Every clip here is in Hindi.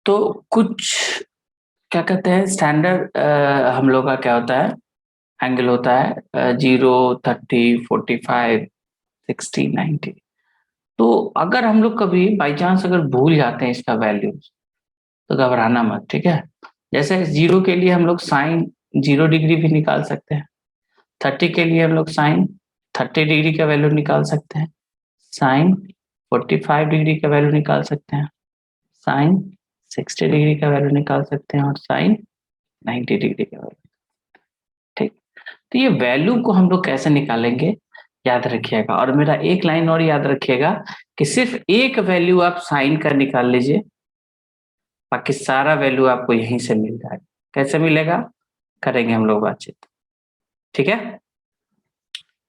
तो कुछ क्या कहते हैं स्टैंडर्ड हम लोग का क्या होता है एंगल होता है 0, 30, 45, 60, 90। तो अगर हम लोग कभी बाई चांस अगर भूल जाते हैं इसका वैल्यू तो घबराना मत, ठीक है। जैसे 0 के लिए हम लोग साइन 0 डिग्री भी निकाल सकते हैं, 30 के लिए हम लोग साइन 30 डिग्री का वैल्यू निकाल सकते हैं, साइन 45 डिग्री का वैल्यू निकाल सकते हैं, साइन 60 डिग्री का वैल्यू निकाल सकते हैं और साइन 90 डिग्री का वैल्यू। ठीक, तो ये वैल्यू को हम लोग कैसे निकालेंगे याद रखिएगा, और मेरा एक लाइन और याद रखिएगा कि सिर्फ एक वैल्यू आप साइन का निकाल लीजिए, बाकी सारा वैल्यू आपको यहीं से मिल जाएगा। कैसे मिलेगा करेंगे हम लोग बातचीत, ठीक है।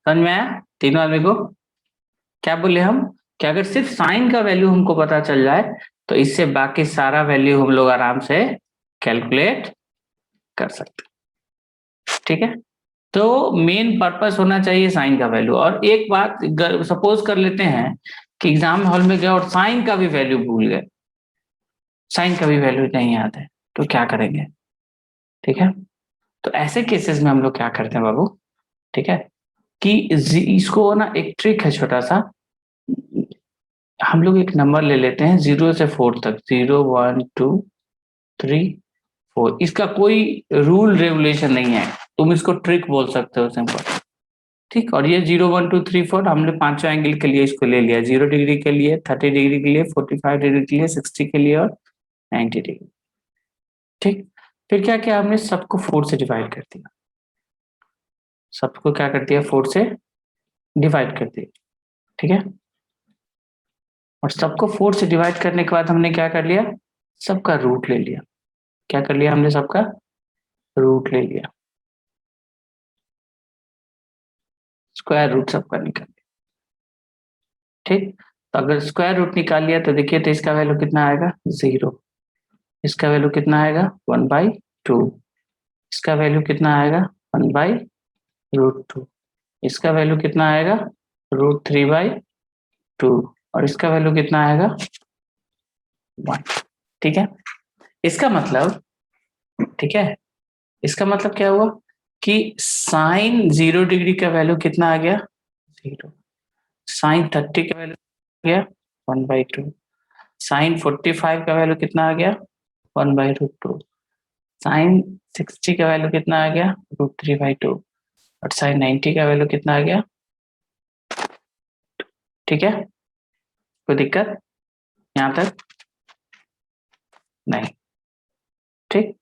समझ में आया तीनों आदमी को? क्या बोले हम कि अगर सिर्फ साइन का वैल्यू हमको पता चल जाए तो इससे बाकी सारा वैल्यू हम लोग आराम से कैलकुलेट कर सकते हैं, ठीक है। तो मेन पर्पस होना चाहिए साइन का वैल्यू। और एक बात सपोज कर लेते हैं कि एग्जाम हॉल में गए और साइन का भी वैल्यू भूल गए, साइन का भी वैल्यू नहीं याद है, तो क्या करेंगे, ठीक है। तो ऐसे केसेस में हम लोग क्या करते हैं बाबू, ठीक है, कि इसको ना एक ट्रिक है छोटा सा, हम लोग एक नंबर ले लेते हैं 0 से 4 तक, 0, 1, 2, 3, 4। इसका कोई रूल रेगुलेशन नहीं है, तुम इसको ट्रिक बोल सकते हो सिंपल, ठीक। और ये 0, 1, 2, 3, 4 हमने पांचों एंगल के लिए इसको ले लिया, 0 डिग्री के लिए, 30 डिग्री के लिए, 45 डिग्री के लिए, 60 के लिए और 90 डिग्री, ठीक। फिर क्या किया हमने, सबको 4 से डिवाइड कर दिया, सबको क्या कर दिया 4 से डिवाइड कर दिया, ठीक है। और सबको 4 से डिवाइड करने के बाद हमने क्या कर लिया, सबका रूट ले लिया। क्या कर लिया हमने, सबका रूट ले लिया, स्क्वायर रूट सबका निकाल लिया, ठीक। तो अगर स्क्वायर रूट निकाल लिया तो देखिए तो इसका वैल्यू कितना आएगा 0, इसका वैल्यू कितना आएगा 1/2, इसका वैल्यू कितना आएगा 1/√2, इसका वैल्यू कितना आएगा √3/2 और इसका वैल्यू कितना आएगा 1, ठीक है। इसका मतलब, ठीक है, इसका मतलब क्या हुआ कि साइन 0 डिग्री का वैल्यू कितना आ गया 0, साइन 30 का वैल्यू आ गया 1/2, साइन 45 का वैल्यू कितना आ गया 1/√2, साइन 60 का वैल्यू कितना आ गया √3/2 और साइन 90 का वैल्यू कितना आ गया, ठीक है। कोई दिक्कत यहाँ तक नहीं, ठीक।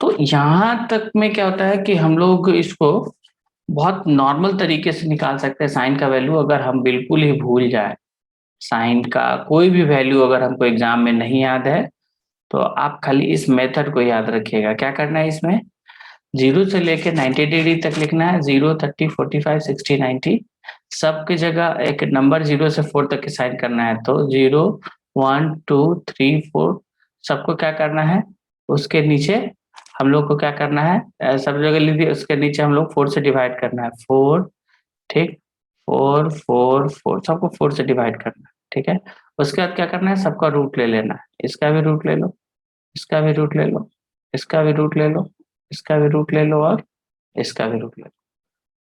तो यहाँ तक में क्या होता है कि हम लोग इसको बहुत नॉर्मल तरीके से निकाल सकते हैं साइन का वैल्यू। अगर हम बिल्कुल ही भूल जाए साइन का कोई भी वैल्यू, अगर हमको एग्जाम में नहीं याद है तो आप खाली इस मेथड को याद रखिएगा। क्या करना है इसमें, 0 से लेके 90 डिग्री तक लिखना है, 0, 30, 45, 60, 90 सबकी जगह एक नंबर 0 से 4 तक साइन करना है। तो 0, 1, 2, 3, 4 सबको क्या करना है, उसके नीचे हम लोग को क्या करना है, सब जगह लीजिए, उसके नीचे हम लोग 4 से डिवाइड करना है, 4, ठीक, 4, 4, 4 सबको 4 से डिवाइड करना है, ठीक है। उसके बाद क्या करना है, सबका रूट ले लेना है, इसका भी रूट ले लो, इसका भी रूट ले लो, इसका भी रूट ले लो, इसका भी रूट ले लो और इसका भी रूट ले लो,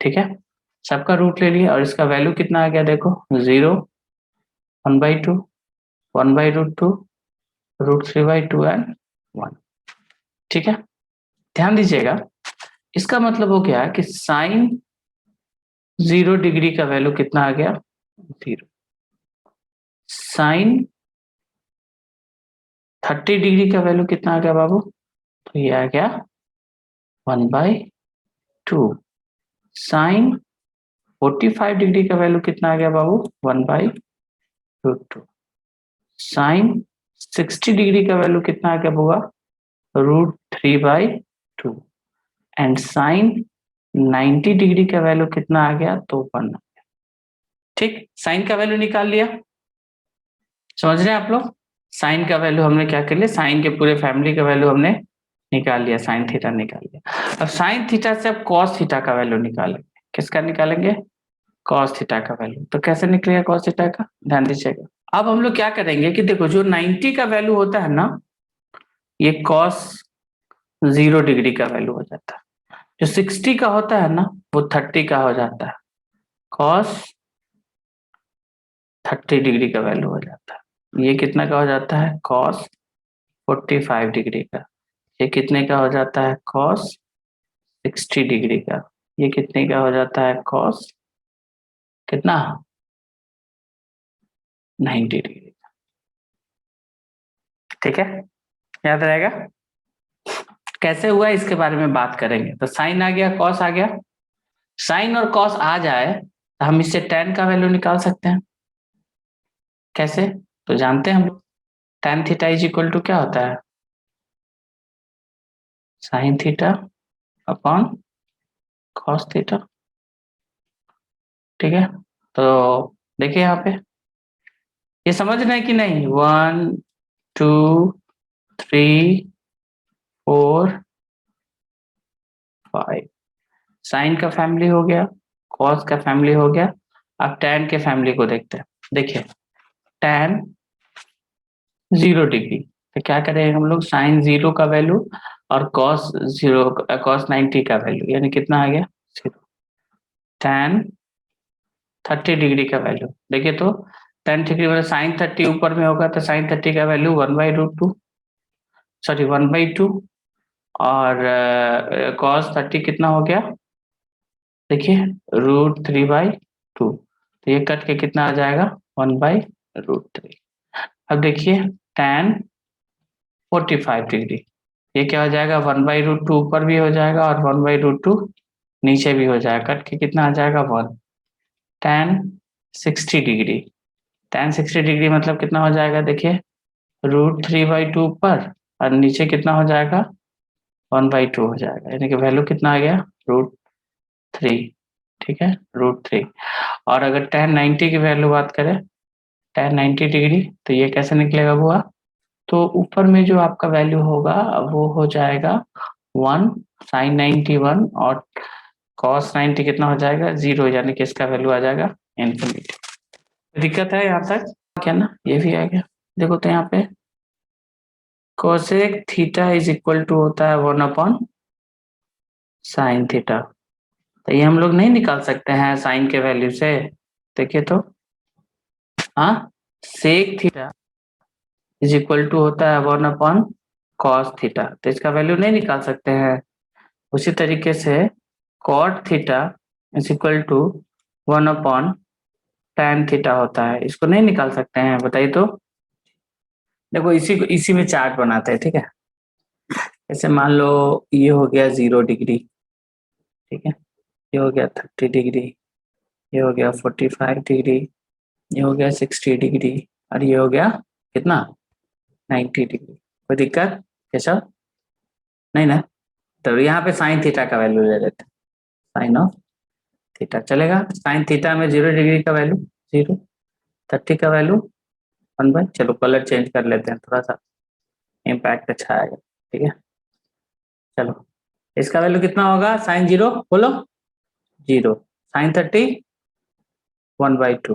ठीक है। सबका रूट ले लिया और इसका वैल्यू कितना आ गया देखो 0, 1/2, 1/√2, √3/2 एंड 1, ठीक है। ध्यान दीजिएगा, इसका मतलब हो गया कि साइन 0 डिग्री का वैल्यू कितना आ गया 0, साइन 30 डिग्री का वैल्यू कितना आ गया बाबू, तो ये आ गया 1/2, साइन 45 डिग्री का वैल्यू कितना आ गया बाबू 1/√2, साइन 60 डिग्री का वैल्यू कितना आ गया होगा √3/2 एंड साइन 90 डिग्री का वैल्यू कितना आ गया तो 1, ठीक। साइन का वैल्यू निकाल लिया, समझ रहे हैं आप लोग। साइन का वैल्यू हमने क्या कर लिया, साइन के पूरे फैमिली का वैल्यू हमने निकाल लिया, साइन थीटा निकाल लिया। अब साइन थीटा से अब कॉस थीटा का वैल्यू निकालेंगे। किसका निकालेंगे, कॉस थीटा का वैल्यू। तो कैसे निकलेगा कॉस थीटा का, ध्यान दीजिएगा। अब हम लोग क्या करेंगे कि देखो जो 90 का वैल्यू होता है ना, ये cos 0 डिग्री का वैल्यू हो जाता है। जो 60 का होता है ना वो 30 का हो जाता है, cos 30 डिग्री का वैल्यू हो जाता है। ये कितना का हो जाता है, cos 45 डिग्री का। ये कितने का हो जाता है, cos 60 डिग्री का। ये कितने का हो जाता है, cos कितना 90 डिग्री का। ठीक है, याद रहेगा। कैसे हुआ इसके बारे में बात करेंगे। तो साइन आ गया, कॉस आ गया। साइन और कॉस आ जाए तो हम इससे tan का वैल्यू निकाल सकते हैं। कैसे, तो जानते हैं हम लोग, tan theta is equal to क्या होता है, sine theta upon cos theta. ठीक है, तो देखिए यहाँ पे ये समझ रहे हैं कि नहीं, 1 2 3 4 5 साइन का फैमिली हो गया, कॉस का फैमिली हो गया। अब tan के फैमिली को देखते हैं। देखिए tan 0 डिग्री, तो क्या करेंगे हम लोग, साइन 0 का वैल्यू और कॉस 0 कॉस 90 का वैल्यू, यानी कितना आ गया 0। tan 30 डिग्री का वैल्यू देखिए, तो tan डिग्री मतलब साइन 30 ऊपर में होगा तो साइन 30 का वैल्यू 1/√2, सॉरी 1/2, और कॉस 30 कितना हो गया, देखिए √3/2। तो ये कट के कितना आ जाएगा 1/√3। अब देखिए tan 45 डिग्री, ये क्या हो जाएगा 1/√2 ऊपर भी हो जाएगा और 1/√2 नीचे भी हो जाएगा, कट के कितना आ जाएगा 1। tan 60 डिग्री, tan 60 डिग्री मतलब कितना हो जाएगा, देखिए √3/2 ऊपर और नीचे कितना हो जाएगा 1/2 हो जाएगा, यानी कि वैल्यू कितना आ गया √3। ठीक है, √3। और अगर tan 90 की वैल्यू बात करें, tan 90 डिग्री, तो ये कैसे निकलेगा हुआ, तो ऊपर में जो आपका वैल्यू होगा वो हो जाएगा 1 sin 90 1 और cos 90 कितना हो जाएगा 0, यानी कि इसका वैल्यू आ जाएगा इन्फिनिटी। दिक्कत है यहाँ तक क्या ना, ये भी आ गया। देखो तो यहाँ पे cosec theta is equal to होता है 1 sin थीटा। तो ये हम लोग नहीं निकाल सकते हैं साइन के वैल्यू से। देखिए तो हाँ, sec theta is equal to होता है 1 cos थीटा, तो इसका वैल्यू नहीं निकाल सकते हैं। उसी तरीके से cot theta is equal to 1 tan theta होता है, इसको नहीं निकाल सकते हैं, बताइए तो। देखो इसी में चार्ट बनाते हैं, ठीक है। जैसे मान लो ये हो गया 0 डिग्री, ठीक है, ये हो गया 30 डिग्री, ये हो गया 45 डिग्री, ये हो गया 60 डिग्री, और ये हो गया कितना 90 डिग्री। कोई दिक्कत कैसा नहीं ना। तो यहाँ पे साइन थीटा का वैल्यू ले लेते हैं, साइन ऑफ थीटा चलेगा। साइन थीटा में 0 डिग्री का वैल्यू 0, 30 का वैल्यू 1/, चलो कलर चेंज कर लेते हैं, थोड़ा सा इम्पैक्ट अच्छा आएगा। ठीक है, चलो इसका वैल्यू कितना होगा, साइन 0 बोलो 0, साइन 30 1/2,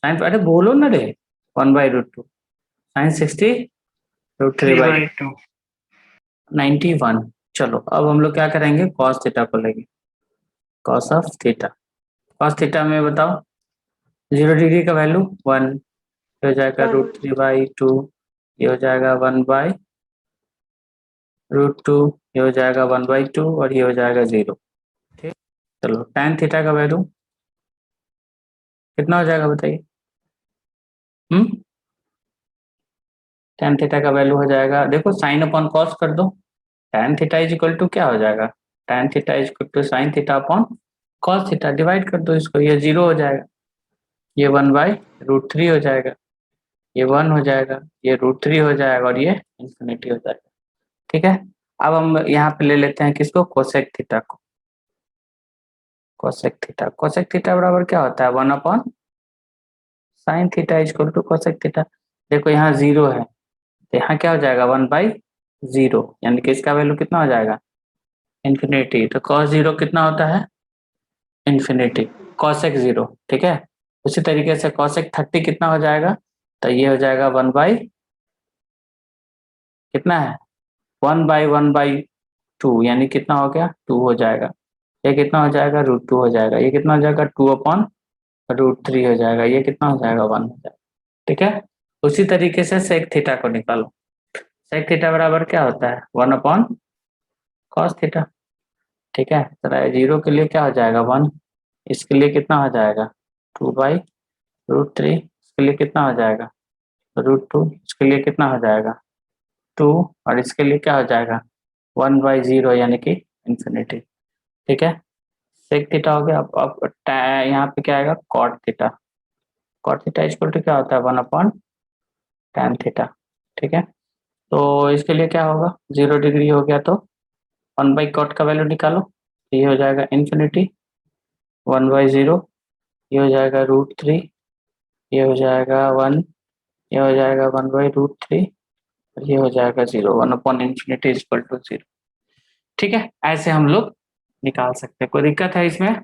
साइन अरे बोलो ना रे 1/√2, साइन 60 √3/2, 91। चलो अब हम लोग क्या करेंगे, कॉस थीटा को लेंगे, cos of theta. Cos theta में बताओ 0 डिग्री का वैल्यू 1, हो जाएगा √3/2, ये हो जाएगा 1/√2, ये हो जाएगा 1/2 और ये हो जाएगा 0। ठीक, चलो tan थीटा का वैल्यू कितना हो जाएगा बताइए। tan थीटा का वैल्यू हो जाएगा, देखो साइन अपॉन कॉस कर दो, tan theta is equal to क्या हो जाएगा, tan theta is equal to sine theta upon cos theta, divide कर दो इसको, ये 0 हो जाएगा, ये 1/√3 हो जाएगा, ये 1 हो जाएगा, ये √3 हो जाएगा और ये इन्फिनिटी हो जाएगा। ठीक है, अब हम यहाँ पे ले लेते हैं किसको, कोसेक थीटा को। कोसेक थीटा, कोसेक थीटा बराबर क्या होता है 1 sine theta is equal to cosec theta. देखो यहाँ 0 है तो यहाँ क्या हो जाएगा 1/0, यानी कि इसका वैल्यू कितना हो जाएगा इन्फिनिटी। तो cos 0 कितना होता है इन्फिनिटी, cosec 0। ठीक है, उसी तरीके से cosec 30 कितना हो जाएगा, तो ये हो जाएगा 1 बाई कितना है 1/1/2 यानी कितना हो गया 2 हो जाएगा। ये कितना हो जाएगा √2 हो जाएगा। ये कितना हो जाएगा 2/√3 हो जाएगा। ये कितना हो जाएगा 1 हो जाएगा। ठीक है, उसी तरीके से सेक थीटा को निकालो। सेक थीटा बराबर क्या होता है 1/cos थीटा। ठीक है, चला 0 के लिए क्या हो जाएगा 1, इसके लिए कितना हो जाएगा 2/√3, इसके लिए कितना हो जाएगा √2, इसके लिए कितना हो जाएगा 2, और इसके लिए क्या हो जाएगा 1/0 यानी कि इंफिनिटी। ठीक है, सेक थीटा हो गया। अब यहाँ पे क्या आएगा cot theta. Cot theta equal to क्या होता है 1/tan थीटा। ठीक है, तो इसके लिए क्या होगा 0 डिग्री हो गया तो 1/cot का वैल्यू निकालो। ये हो जाएगा इंफिनिटी 1/0, ये हो जाएगा √3, ये हो जाएगा 1, ये हो जाएगा 1/√3, और ये हो जाएगा 0। 1/∞ इक्वल टू 0। ठीक है, ऐसे हम लोग निकाल सकते हैं। कोई दिक्कत है इसमें?